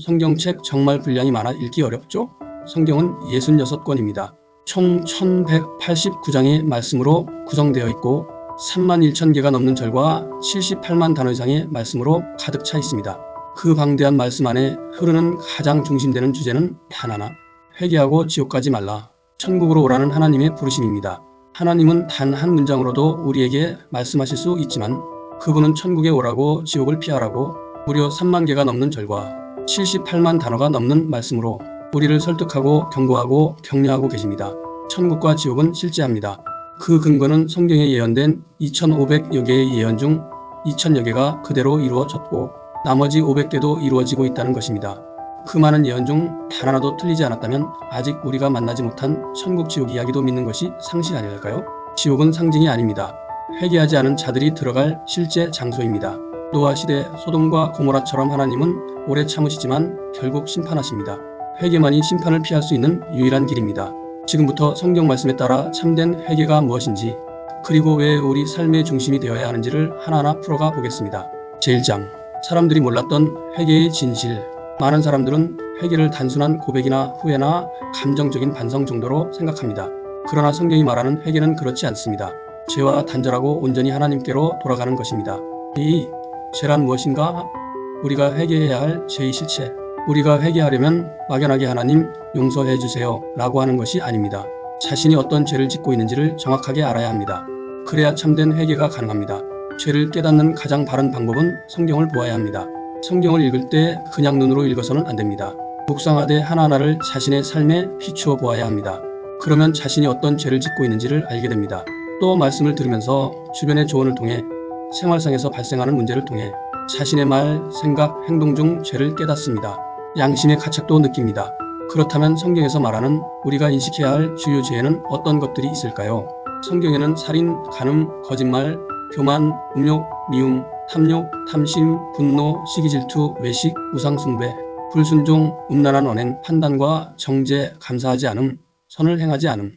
성경책 정말 분량이 많아 읽기 어렵죠? 성경은 66권입니다. 총 1189장의 말씀으로 구성되어 있고 31,000개가 넘는 절과 78만 단어 이상의 말씀으로 가득 차 있습니다. 그 방대한 말씀 안에 흐르는 가장 중심되는 주제는 단 하나, 회개하고 지옥 가지 말라, 천국으로 오라는 하나님의 부르심입니다. 하나님은 단 한 문장으로도 우리에게 말씀하실 수 있지만 그분은 천국에 오라고 지옥을 피하라고 무려 3만 개가 넘는 절과 78만 단어가 넘는 말씀으로 우리를 설득하고 경고하고 격려하고 계십니다. 천국과 지옥은 실제합니다. 그 근거는 성경에 예언된 2,500여 개의 예언 중 2,000여 개가 그대로 이루어졌고 나머지 500개도 이루어지고 있다는 것입니다. 그 많은 예언 중 단 하나도 틀리지 않았다면 아직 우리가 만나지 못한 천국 지옥 이야기도 믿는 것이 상식 아닐까요? 지옥은 상징이 아닙니다. 회개하지 않은 자들이 들어갈 실제 장소입니다. 노아 시대 소돔과 고모라처럼 하나님은 오래 참으시지만 결국 심판하십니다. 회개만이 심판을 피할 수 있는 유일한 길입니다. 지금부터 성경 말씀에 따라 참된 회개가 무엇인지, 그리고 왜 우리 삶의 중심이 되어야 하는지를 하나하나 풀어가 보겠습니다. 제1장, 사람들이 몰랐던 회개의 진실. 많은 사람들은 회개를 단순한 고백이나 후회나 감정적인 반성 정도로 생각합니다. 그러나 성경이 말하는 회개는 그렇지 않습니다. 죄와 단절하고 온전히 하나님께로 돌아가는 것입니다. 이 죄란 무엇인가? 우리가 회개해야 할 죄의 실체. 우리가 회개하려면 막연하게 하나님 용서해 주세요 라고 하는 것이 아닙니다. 자신이 어떤 죄를 짓고 있는지를 정확하게 알아야 합니다. 그래야 참된 회개가 가능합니다. 죄를 깨닫는 가장 바른 방법은 성경을 보아야 합니다. 성경을 읽을 때 그냥 눈으로 읽어서는 안 됩니다. 묵상하되 하나하나를 자신의 삶에 비추어 보아야 합니다. 그러면 자신이 어떤 죄를 짓고 있는지를 알게 됩니다. 또 말씀을 들으면서 주변의 조언을 통해 생활상에서 발생하는 문제를 통해 자신의 말, 생각, 행동 중 죄를 깨닫습니다. 양심의 가책도 느낍니다. 그렇다면 성경에서 말하는 우리가 인식해야 할 주요 죄에는 어떤 것들이 있을까요? 성경에는 살인, 간음, 거짓말, 교만, 음욕, 미움, 탐욕, 탐심, 분노, 시기질투, 외식, 우상숭배, 불순종, 음란한 언행, 판단과 정죄, 감사하지 않음, 선을 행하지 않음,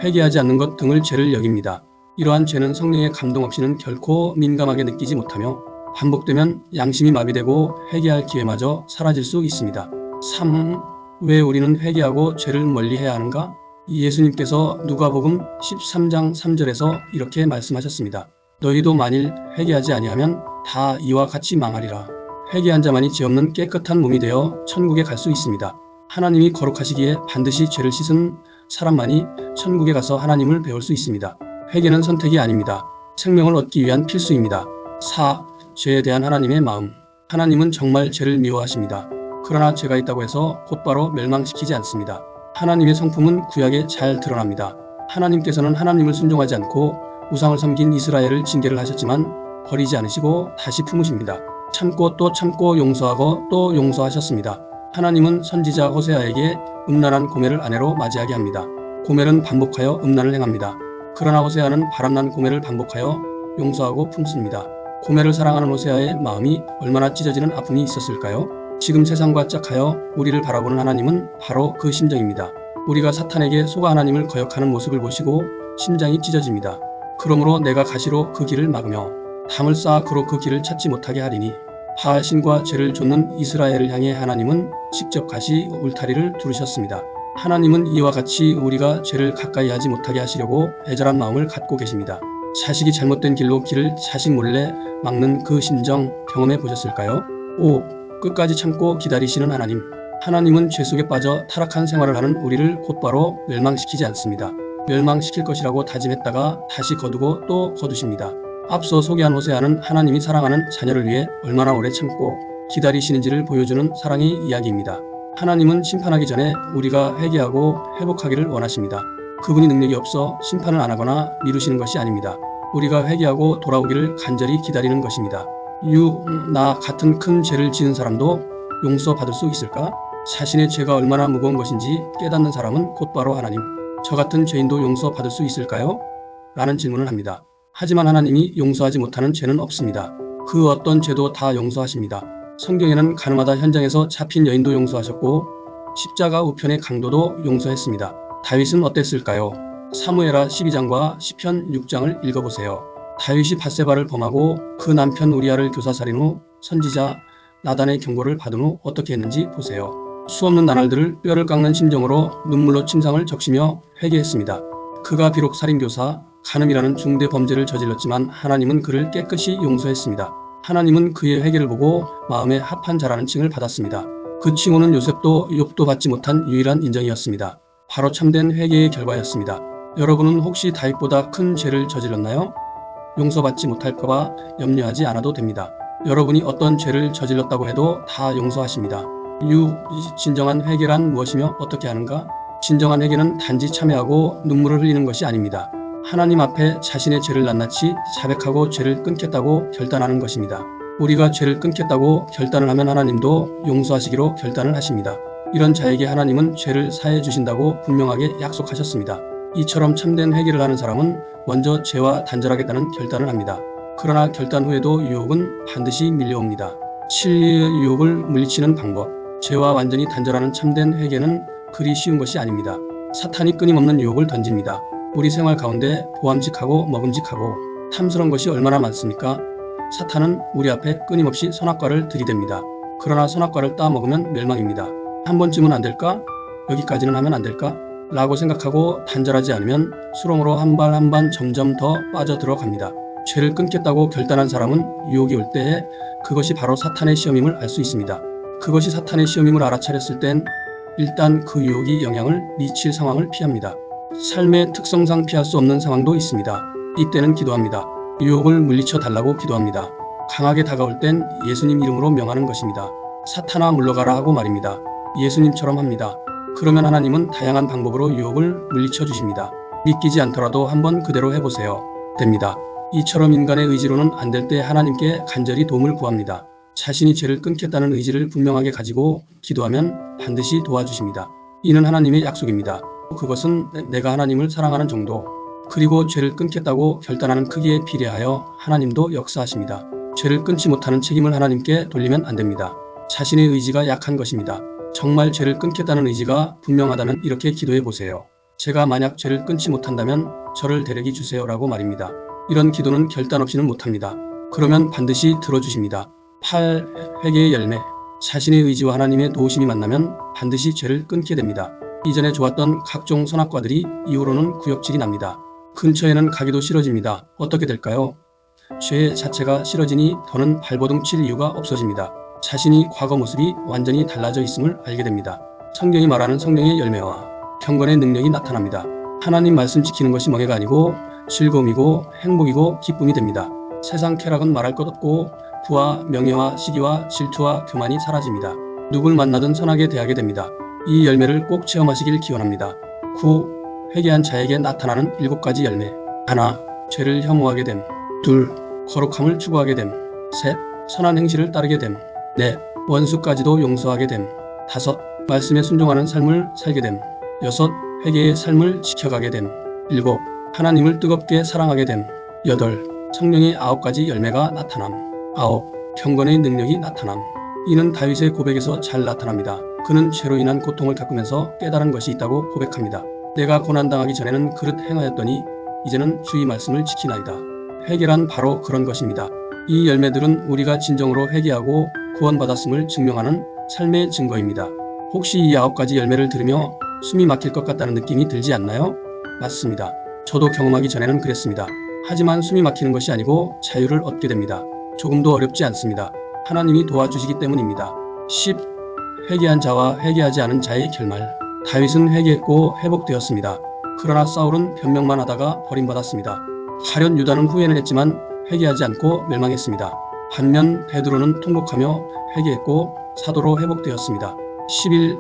회개하지 않는 것 등을 죄를 여깁니다. 이러한 죄는 성령의 감동 없이는 결코 민감하게 느끼지 못하며 반복되면 양심이 마비되고 회개할 기회마저 사라질 수 있습니다. 3. 왜 우리는 회개하고 죄를 멀리해야 하는가? 예수님께서 누가복음 13장 3절에서 이렇게 말씀하셨습니다. 너희도 만일 회개하지 아니하면 다 이와 같이 망하리라. 회개한 자만이 죄 없는 깨끗한 몸이 되어 천국에 갈 수 있습니다. 하나님이 거룩하시기에 반드시 죄를 씻은 사람만이 천국에 가서 하나님을 배울 수 있습니다. 회개는 선택이 아닙니다. 생명을 얻기 위한 필수입니다. 4. 죄에 대한 하나님의 마음. 하나님은 정말 죄를 미워하십니다. 그러나 죄가 있다고 해서 곧바로 멸망시키지 않습니다. 하나님의 성품은 구약에 잘 드러납니다. 하나님께서는 하나님을 순종하지 않고 우상을 섬긴 이스라엘을 징계를 하셨지만 버리지 않으시고 다시 품으십니다. 참고 또 참고 용서하고 또 용서하셨습니다. 하나님은 선지자 호세아에게 음란한 고멜을 아내로 맞이하게 합니다. 고멜은 반복하여 음란을 행합니다. 그러나 호세아는 바람난 고멜을 반복하여 용서하고 품습니다. 고멜을 사랑하는 호세아의 마음이 얼마나 찢어지는 아픔이 있었을까요? 지금 세상과 짝하여 우리를 바라보는 하나님은 바로 그 심정입니다. 우리가 사탄에게 속아 하나님을 거역하는 모습을 보시고 심장이 찢어집니다. 그러므로 내가 가시로 그 길을 막으며 담을 쌓아 그로 그 길을 찾지 못하게 하리니, 바알신과 죄를 좇는 이스라엘을 향해 하나님은 직접 가시 울타리를 두르셨습니다. 하나님은 이와 같이 우리가 죄를 가까이 하지 못하게 하시려고 애절한 마음을 갖고 계십니다. 자식이 잘못된 길로 길을 자식 몰래 막는 그 심정 경험해 보셨을까요? 5. 끝까지 참고 기다리시는 하나님. 하나님은 죄 속에 빠져 타락한 생활을 하는 우리를 곧바로 멸망시키지 않습니다. 멸망시킬 것이라고 다짐했다가 다시 거두고 또 거두십니다. 앞서 소개한 호세아는 하나님이 사랑하는 자녀를 위해 얼마나 오래 참고 기다리시는지를 보여주는 사랑의 이야기입니다. 하나님은 심판하기 전에 우리가 회개하고 회복하기를 원하십니다. 그분이 능력이 없어 심판을 안 하거나 미루시는 것이 아닙니다. 우리가 회개하고 돌아오기를 간절히 기다리는 것입니다. 6. 나 같은 큰 죄를 지은 사람도 용서받을 수 있을까? 자신의 죄가 얼마나 무거운 것인지 깨닫는 사람은 곧바로 하나님, 저 같은 죄인도 용서받을 수 있을까요? 라는 질문을 합니다. 하지만 하나님이 용서하지 못하는 죄는 없습니다. 그 어떤 죄도 다 용서하십니다. 성경에는 가늠하다 현장에서 잡힌 여인도 용서하셨고 십자가 우편의 강도도 용서했습니다. 다윗은 어땠을까요? 사무엘하 12장과 시편 6장을 읽어보세요. 다윗이 밧세바를 범하고 그 남편 우리아를 교사살인 후 선지자 나단의 경고를 받은 후 어떻게 했는지 보세요. 수없는 나날들을 뼈를 깎는 심정으로 눈물로 침상을 적시며 회개했습니다. 그가 비록 살인교사, 간음이라는 중대 범죄를 저질렀지만 하나님은 그를 깨끗이 용서했습니다. 하나님은 그의 회개를 보고 마음에 합한 자라는 칭을 받았습니다. 그 칭호는 요셉도 욥도 받지 못한 유일한 인정이었습니다. 바로 참된 회개의 결과였습니다. 여러분은 혹시 다윗보다 큰 죄를 저질렀나요? 용서받지 못할까봐 염려하지 않아도 됩니다. 여러분이 어떤 죄를 저질렀다고 해도 다 용서하십니다. 진정한 회개란 무엇이며 어떻게 하는가? 진정한 회개는 단지 참회하고 눈물을 흘리는 것이 아닙니다. 하나님 앞에 자신의 죄를 낱낱이 자백하고 죄를 끊겠다고 결단하는 것입니다. 우리가 죄를 끊겠다고 결단을 하면 하나님도 용서하시기로 결단을 하십니다. 이런 자에게 하나님은 죄를 사해 주신다고 분명하게 약속하셨습니다. 이처럼 참된 회개를 하는 사람은 먼저 죄와 단절하겠다는 결단을 합니다. 그러나 결단 후에도 유혹은 반드시 밀려옵니다. 진리의 유혹을 물리치는 방법. 죄와 완전히 단절하는 참된 회개는 그리 쉬운 것이 아닙니다. 사탄이 끊임없는 유혹을 던집니다. 우리 생활 가운데 보암직하고 먹음직하고 탐스러운 것이 얼마나 많습니까? 사탄은 우리 앞에 끊임없이 선악과를 들이댑니다. 그러나 선악과를 따 먹으면 멸망입니다. 한 번쯤은 안 될까? 여기까지는 하면 안 될까? 라고 생각하고 단절하지 않으면 수렁으로 한 발 한 발 점점 더 빠져들어갑니다. 죄를 끊겠다고 결단한 사람은 유혹이 올 때에 그것이 바로 사탄의 시험임을 알 수 있습니다. 그것이 사탄의 시험임을 알아차렸을 땐 일단 그 유혹이 영향을 미칠 상황을 피합니다. 삶의 특성상 피할 수 없는 상황도 있습니다. 이때는 기도합니다. 유혹을 물리쳐 달라고 기도합니다. 강하게 다가올 땐 예수님 이름으로 명하는 것입니다. 사탄아 물러가라 하고 말입니다. 예수님처럼 합니다. 그러면 하나님은 다양한 방법으로 유혹을 물리쳐 주십니다. 믿기지 않더라도 한번 그대로 해보세요. 됩니다. 이처럼 인간의 의지로는 안 될 때 하나님께 간절히 도움을 구합니다. 자신이 죄를 끊겠다는 의지를 분명하게 가지고 기도하면 반드시 도와주십니다. 이는 하나님의 약속입니다. 그것은 내가 하나님을 사랑하는 정도, 그리고 죄를 끊겠다고 결단하는 크기에 비례하여 하나님도 역사하십니다. 죄를 끊지 못하는 책임을 하나님께 돌리면 안 됩니다. 자신의 의지가 약한 것입니다. 정말 죄를 끊겠다는 의지가 분명하다면 이렇게 기도해 보세요. 제가 만약 죄를 끊지 못한다면 저를 데려기 주세요라고 말입니다. 이런 기도는 결단 없이는 못합니다. 그러면 반드시 들어주십니다. 8. 회개의 열매. 자신의 의지와 하나님의 도우심이 만나면 반드시 죄를 끊게 됩니다. 이전에 좋았던 각종 선악과들이 이후로는 구역질이 납니다. 근처에는 가기도 싫어집니다. 어떻게 될까요? 죄 자체가 싫어지니 더는 발버둥 칠 이유가 없어집니다. 자신이 과거 모습이 완전히 달라져 있음을 알게 됩니다. 성경이 말하는 성령의 열매와 경건의 능력이 나타납니다. 하나님 말씀 지키는 것이 멍해가 아니고 즐거움이고 행복이고 기쁨이 됩니다. 세상 쾌락은 말할 것 없고 부와 명예와 시기와 질투와 교만이 사라집니다. 누굴 만나든 선하게 대하게 됩니다. 이 열매를 꼭 체험하시길 기원합니다. 9. 회개한 자에게 나타나는 7가지 열매. 1. 죄를 혐오하게 됨. 2. 거룩함을 추구하게 됨. 3. 선한 행실을 따르게 됨. 4. 원수까지도 용서하게 됨. 5. 말씀에 순종하는 삶을 살게 됨. 6. 회개의 삶을 지켜가게 됨. 7. 하나님을 뜨겁게 사랑하게 됨. 8. 성령의 9가지 열매가 나타남. 9. 경건의 능력이 나타남. 이는 다윗의 고백에서 잘 나타납니다. 그는 죄로 인한 고통을 겪으면서 깨달은 것이 있다고 고백합니다. 내가 고난당하기 전에는 그릇 행하였더니 이제는 주의 말씀을 지키나이다. 회개란 바로 그런 것입니다. 이 열매들은 우리가 진정으로 회개하고 구원받았음을 증명하는 삶의 증거입니다. 혹시 이 9가지 열매를 들으며 숨이 막힐 것 같다는 느낌이 들지 않나요? 맞습니다. 저도 경험하기 전에는 그랬습니다. 하지만 숨이 막히는 것이 아니고 자유를 얻게 됩니다. 조금도 어렵지 않습니다. 하나님이 도와주시기 때문입니다. 10. 회개한 자와 회개하지 않은 자의 결말. 다윗은 회개했고 회복되었습니다. 그러나 사울은 변명만 하다가 버림받았습니다. 가룟 유다는 후회는 했지만 회개하지 않고 멸망했습니다. 반면 베드로는 통곡하며 회개했고 사도로 회복되었습니다. 11.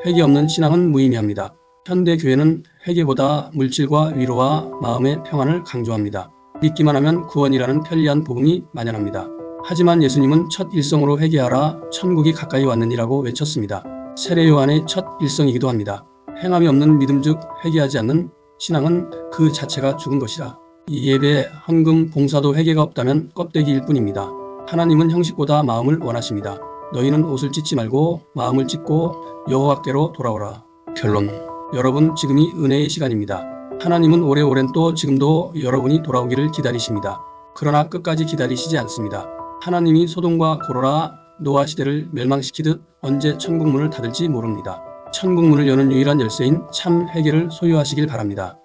회개 없는 신앙은 무의미합니다. 현대 교회는 회개보다 물질과 위로와 마음의 평안을 강조합니다. 믿기만 하면 구원이라는 편리한 복음이 만연합니다. 하지만 예수님은 첫 일성으로 회개하라 천국이 가까이 왔느니라고 외쳤습니다. 세례 요한의 첫 일성이기도 합니다. 행함이 없는 믿음 즉 회개하지 않는 신앙은 그 자체가 죽은 것이라. 예배, 헌금, 봉사도 회개가 없다면 껍데기일 뿐입니다. 하나님은 형식보다 마음을 원하십니다. 너희는 옷을 찢지 말고 마음을 찢고 여호와께로 돌아오라. 결론. 여러분 지금이 은혜의 시간입니다. 하나님은 오래오랜 또 지금도 여러분이 돌아오기를 기다리십니다. 그러나 끝까지 기다리시지 않습니다. 하나님이 소돔과 고로라, 노아 시대를 멸망시키듯 언제 천국문을 닫을지 모릅니다. 천국문을 여는 유일한 열쇠인 참 회개를 소유하시길 바랍니다.